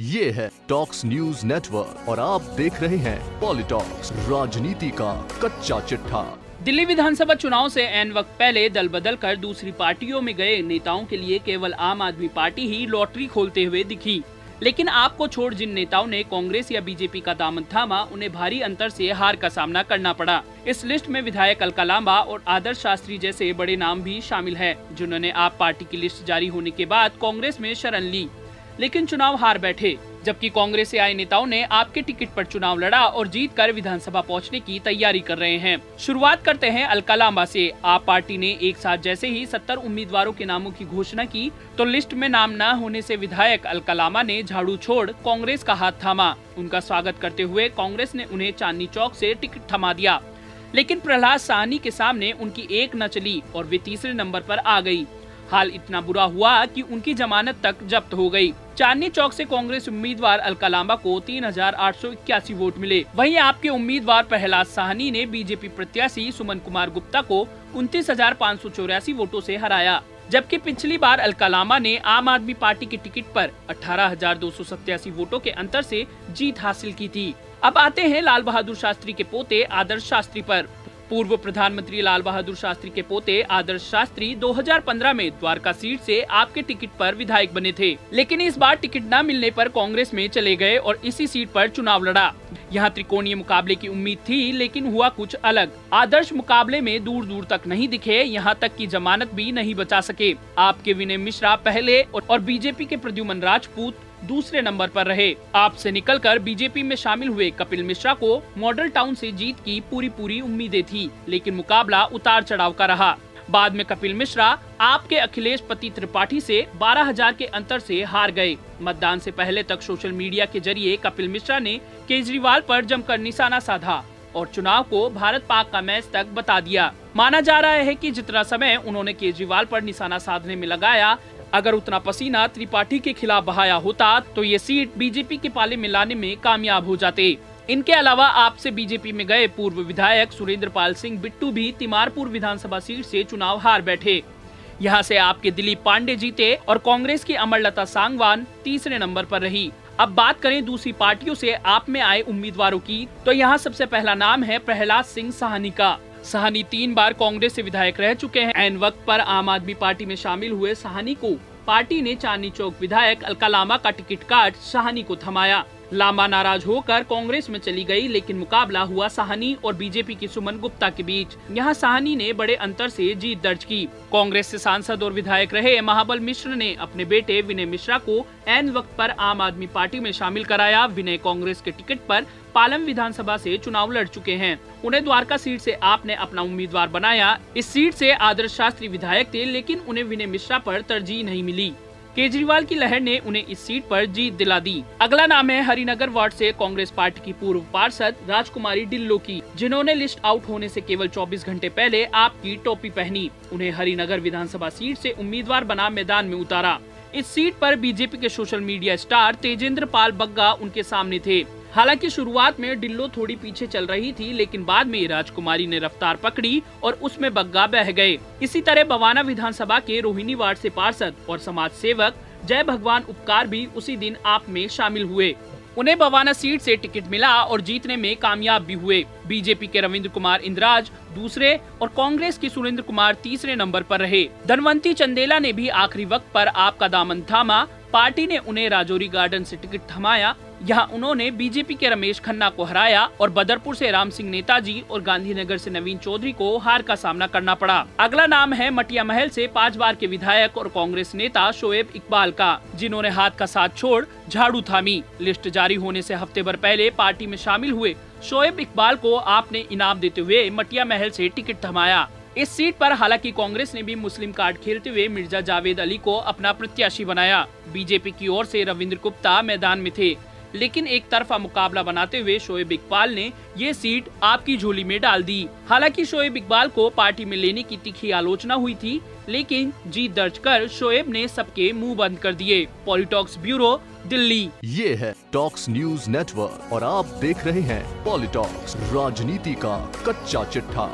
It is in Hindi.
ये है टॉक्स न्यूज नेटवर्क और आप देख रहे हैं पॉलिटॉक्स, राजनीति का कच्चा चिट्ठा। दिल्ली विधानसभा चुनाव से ऐन वक्त पहले दल बदल कर दूसरी पार्टियों में गए नेताओं के लिए केवल आम आदमी पार्टी ही लॉटरी खोलते हुए दिखी। लेकिन आपको छोड़ जिन नेताओं ने कांग्रेस या बीजेपी का दामन थामा, उन्हें भारी अंतर से हार का सामना करना पड़ा। इस लिस्ट में विधायक अलका लांबा और आदर्श शास्त्री जैसे बड़े नाम भी शामिल हैं, जिन्होंने आप पार्टी की लिस्ट जारी होने के बाद कांग्रेस में शरण ली, लेकिन चुनाव हार बैठे। जबकि कांग्रेस से आए नेताओं ने आपके टिकट पर चुनाव लड़ा और जीत कर विधानसभा पहुंचने की तैयारी कर रहे हैं। शुरुआत करते हैं अलका लांबा से। आप पार्टी ने एक साथ जैसे ही 70 उम्मीदवारों के नामों की घोषणा की तो लिस्ट में नाम न होने से विधायक अलका लांबा ने झाड़ू छोड़ कांग्रेस का हाथ थामा। उनका स्वागत करते हुए कांग्रेस ने उन्हें चांदनी चौक से टिकट थमा दिया, लेकिन प्रहलाद साहनी के सामने उनकी एक न चली और वे तीसरे नंबर पर आ गई। हाल इतना बुरा हुआ कि उनकी जमानत तक जब्त हो गई। चांदनी चौक से कांग्रेस उम्मीदवार अलका लांबा को 3881 वोट मिले। वहीं आपके उम्मीदवार प्रहलाद साहनी ने बीजेपी प्रत्याशी सुमन कुमार गुप्ता को 29,584 वोटों से हराया। जबकि पिछली बार अलका लांबा ने आम आदमी पार्टी के टिकट पर 18,287 वोटों के अंतर से जीत हासिल की थी। अब आते हैं लाल बहादुर शास्त्री के पोते आदर्श शास्त्री पर। पूर्व प्रधानमंत्री लाल बहादुर शास्त्री के पोते आदर्श शास्त्री 2015 में द्वारका सीट से आपके टिकट पर विधायक बने थे, लेकिन इस बार टिकट न मिलने पर कांग्रेस में चले गए और इसी सीट पर चुनाव लड़ा। यहाँ त्रिकोणीय मुकाबले की उम्मीद थी, लेकिन हुआ कुछ अलग। आदर्श मुकाबले में दूर दूर तक नहीं दिखे, यहाँ तक कि जमानत भी नहीं बचा सके। आपके विनय मिश्रा पहले और बीजेपी के प्रद्युमन राजपूत दूसरे नंबर पर रहे। आपसे निकलकर बीजेपी में शामिल हुए कपिल मिश्रा को मॉडल टाउन से जीत की पूरी उम्मीदें थी, लेकिन मुकाबला उतार चढ़ाव का रहा। बाद में कपिल मिश्रा आपके अखिलेश पति त्रिपाठी से 12,000 के अंतर से हार गए। मतदान से पहले तक सोशल मीडिया के जरिए कपिल मिश्रा ने केजरीवाल पर जमकर निशाना साधा और चुनाव को भारत पाक का मैच तक बता दिया। माना जा रहा है कि जितना समय उन्होंने केजरीवाल पर निशाना साधने में लगाया, अगर उतना पसीना त्रिपाठी के खिलाफ बहाया होता तो ये सीट बीजेपी के पाले में लाने में कामयाब हो जाते। इनके अलावा आपसे बीजेपी में गए पूर्व विधायक सुरेंद्र पाल सिंह बिट्टू भी तिमारपुर विधानसभा सीट से चुनाव हार बैठे। यहाँ से आपके दिलीप पांडे जीते और कांग्रेस की अमरलता सांगवान तीसरे नंबर पर रही। अब बात करें दूसरी पार्टियों से आप में आए उम्मीदवारों की, तो यहाँ सबसे पहला नाम है प्रहलाद सिंह साहनी का। साहनी 3 बार कांग्रेस से विधायक रह चुके हैं। ऐन वक्त पर आम आदमी पार्टी में शामिल हुए साहनी को पार्टी ने चांदनी चौक विधायक अलका लांबा का टिकट काट साहनी को थमाया। लांबा नाराज होकर कांग्रेस में चली गई, लेकिन मुकाबला हुआ साहनी और बीजेपी की सुमन गुप्ता के बीच। यहाँ साहनी ने बड़े अंतर से जीत दर्ज की। कांग्रेस से सांसद और विधायक रहे महाबल मिश्र ने अपने बेटे विनय मिश्रा को ऐन वक्त पर आम आदमी पार्टी में शामिल कराया। विनय कांग्रेस के टिकट पर पालम विधानसभा से चुनाव लड़ चुके हैं। उन्हें द्वारका सीट से आपने अपना उम्मीदवार बनाया। इस सीट से आदर्श शास्त्री विधायक थे, लेकिन उन्हें विनय मिश्रा पर तरजीह नहीं मिली। केजरीवाल की लहर ने उन्हें इस सीट पर जीत दिला दी। अगला नाम है हरिनगर वार्ड से कांग्रेस पार्टी की पूर्व पार्षद राजकुमारी डिल्लो की, जिन्होंने लिस्ट आउट होने से केवल 24 घंटे पहले आपकी टोपी पहनी। उन्हें हरिनगर विधानसभा सीट से उम्मीदवार बना मैदान में उतारा। इस सीट पर बीजेपी के सोशल मीडिया स्टार तेजेंद्र पाल बग्गा उनके सामने थे। हालांकि शुरुआत में डिल्लो थोड़ी पीछे चल रही थी, लेकिन बाद में राजकुमारी ने रफ्तार पकड़ी और उसमें बग्गा बह गए। इसी तरह बवाना विधानसभा के रोहिणी वार्ड से पार्षद और समाज सेवक जय भगवान उपकार भी उसी दिन आप में शामिल हुए। उन्हें बवाना सीट से टिकट मिला और जीतने में कामयाब भी हुए। बीजेपी के रविंद्र कुमार इंद्राज दूसरे और कांग्रेस के सुरेंद्र कुमार तीसरे नंबर पर रहे। धनवंती चंदेला ने भी आखिरी वक्त पर आपका दामन थामा। पार्टी ने उन्हें राजौरी गार्डन से टिकट थमाया। यहाँ उन्होंने बीजेपी के रमेश खन्ना को हराया और बदरपुर से राम सिंह नेताजी और गांधीनगर से नवीन चौधरी को हार का सामना करना पड़ा। अगला नाम है मटिया महल से 5 बार के विधायक और कांग्रेस नेता शोएब इकबाल का, जिन्होंने हाथ का साथ छोड़ झाड़ू थामी। लिस्ट जारी होने से हफ्ते भर पहले पार्टी में शामिल हुए शोएब इकबाल को आपने इनाम देते हुए मटिया महल से टिकट थमाया। इस सीट पर हालांकि कांग्रेस ने भी मुस्लिम कार्ड खेलते हुए मिर्जा जावेद अली को अपना प्रत्याशी बनाया। बीजेपी की ओर से रविंद्र गुप्ता मैदान में थे, लेकिन एक तरफा मुकाबला बनाते हुए शोएब इकबाल ने ये सीट आपकी झोली में डाल दी। हालांकि शोएब इकबाल को पार्टी में लेने की तीखी आलोचना हुई थी, लेकिन जीत दर्ज कर शोएब ने सबके मुंह बंद कर दिए। पॉलिटॉक्स ब्यूरो, दिल्ली। ये है टॉक्स न्यूज नेटवर्क और आप देख रहे हैं पॉलिटॉक्स, राजनीति का कच्चा चिट्ठा।